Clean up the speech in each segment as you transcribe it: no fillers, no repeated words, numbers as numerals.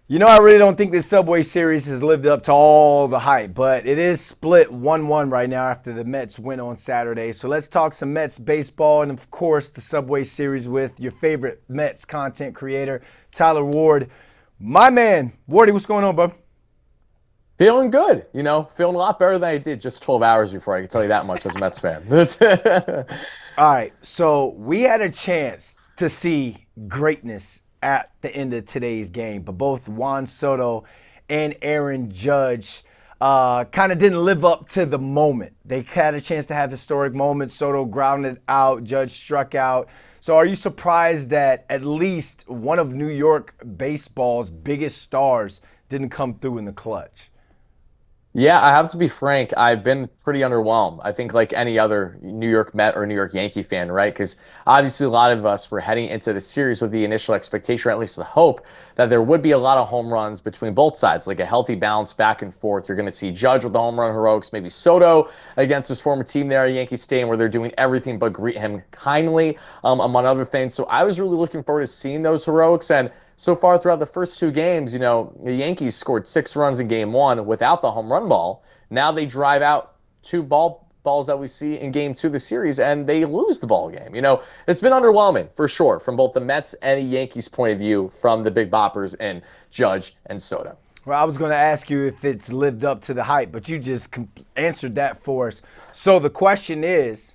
You know, I really don't think this Subway Series has lived up to all the hype, but it is split 1-1 right now after the Mets win on Saturday. So let's talk some Mets baseball and, of course, the Subway Series with your favorite Mets content creator, Tyler Ward. My man, Wardy, what's going on, bro? Feeling good, feeling a lot better than I did just 12 hours before. I can tell you that much as a Mets fan. All right, so we had a chance to see greatness at the end of today's game, but both Juan Soto and Aaron Judge kind of didn't live up to the moment. They had a chance to have historic moments. Soto grounded out, Judge struck out. So are you surprised that at least one of New York baseball's biggest stars didn't come through in the clutch? Yeah, I have to be frank. I've been pretty underwhelmed. I think like any other New York Met or New York Yankee fan, right? Because obviously a lot of us were heading into the series with the initial expectation, or at least the hope, that there would be a lot of home runs between both sides, like a healthy balance back and forth. You're going to see Judge with the home run heroics, maybe Soto against his former team there at Yankee Stadium, where they're doing everything but greet him kindly, among other things. So I was really looking forward to seeing those heroics. And so far throughout the first two games, the Yankees scored 6 runs in game one without the home run ball. Now they drive out two balls that we see in game two of the series, and they lose the ball game. It's been underwhelming for sure from both the Mets and the Yankees' point of view from the big boppers and Judge and Soto. Well, I was going to ask you if it's lived up to the hype, but you just answered that for us. So the question is,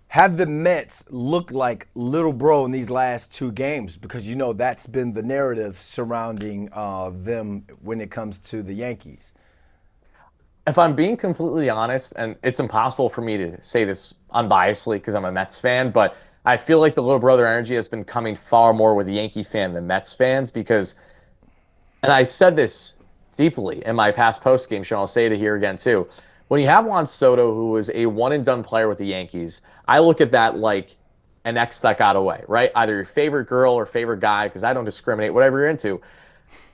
have the Mets looked like little bro in these last two games? Because that's been the narrative surrounding them when it comes to the Yankees. If I'm being completely honest, and it's impossible for me to say this unbiasedly because I'm a Mets fan, but I feel like the little brother energy has been coming far more with the Yankee fan than Mets fans because, and I said this deeply in my past post game show, and I'll say it here again too. When you have Juan Soto, who was a one and done player with the Yankees, I look at that like an ex that got away, right? Either your favorite girl or favorite guy, because I don't discriminate, whatever you're into.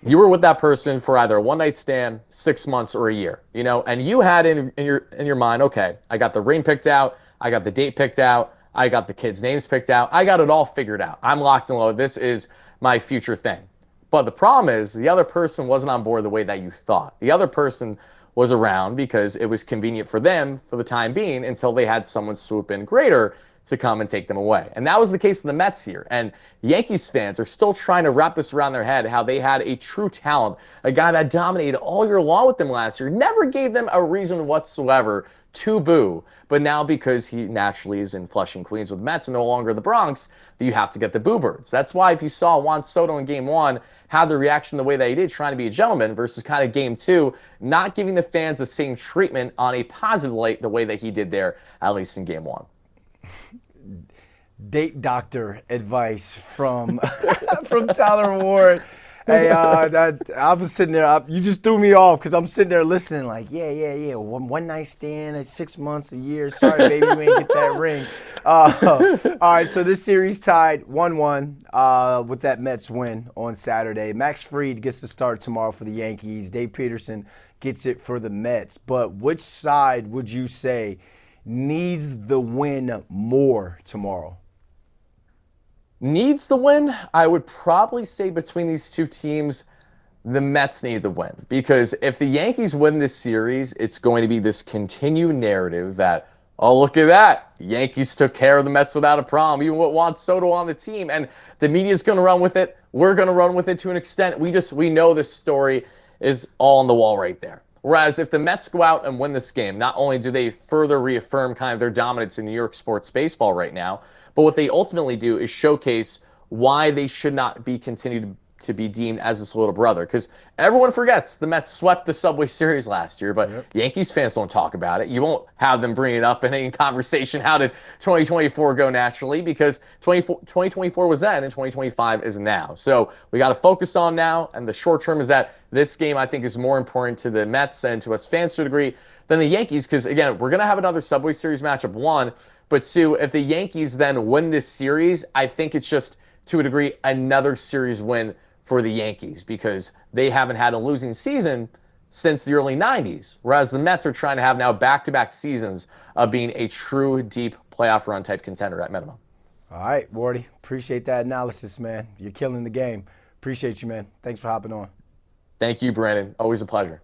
You were with that person for either a one night stand, 6 months, or a year, and you had in your mind, okay, I got the ring picked out, I got the date picked out, I got the kids' names picked out, I got it all figured out. I'm locked and loaded. This is my future thing. But the problem is the other person wasn't on board the way that you thought. The other person was around because it was convenient for them for the time being until they had someone swoop in greater to come and take them away. And that was the case of the Mets here. And Yankees fans are still trying to wrap this around their head how they had a true talent, a guy that dominated all year long with them last year, never gave them a reason whatsoever to boo. But now because he naturally is in Flushing, Queens with Mets and no longer the Bronx, that you have to get the boo birds. That's why if you saw Juan Soto in game one have the reaction the way that he did, trying to be a gentleman, versus kind of game two, not giving the fans the same treatment on a positive light the way that he did there, at least in game one. Date doctor advice from from Tyler Ward. Hey, I was sitting there. You just threw me off because I'm sitting there listening, like, yeah. One night stand at 6 months, a year. Sorry, baby, you ain't get that ring. All right, so this series tied 1-1 with that Mets win on Saturday. Max Fried gets to start tomorrow for the Yankees. Dave Peterson gets it for the Mets. But which side would you say needs the win more tomorrow? Needs the win, I would probably say between these two teams, the Mets need the win. Because if the Yankees win this series, it's going to be this continued narrative that, oh, look at that. Yankees took care of the Mets without a problem, even with Juan Soto on the team. And the media's going to run with it. We're going to run with it to an extent. We know this story is all on the wall right there. Whereas if the Mets go out and win this game, not only do they further reaffirm kind of their dominance in New York sports baseball right now, but what they ultimately do is showcase why they should not be continued to be deemed as this little brother. Because everyone forgets the Mets swept the Subway Series last year, but Yep. Yankees fans don't talk about it. You won't have them bring it up in any conversation. How did 2024 go naturally? Because 2024 was then and 2025 is now. So we got to focus on now. And the short term is that this game, I think, is more important to the Mets and to us fans to a degree than the Yankees. Because, again, we're going to have another Subway Series matchup, one. But two, if the Yankees then win this series, I think it's just, to a degree, another series win for the Yankees because they haven't had a losing season since the early 90s, whereas the Mets are trying to have now back-to-back seasons of being a true deep playoff run type contender at minimum. All right, Wardy. Appreciate that analysis, man. You're killing the game. Appreciate you, man. Thanks for hopping on. Thank you, Brandon. Always a pleasure.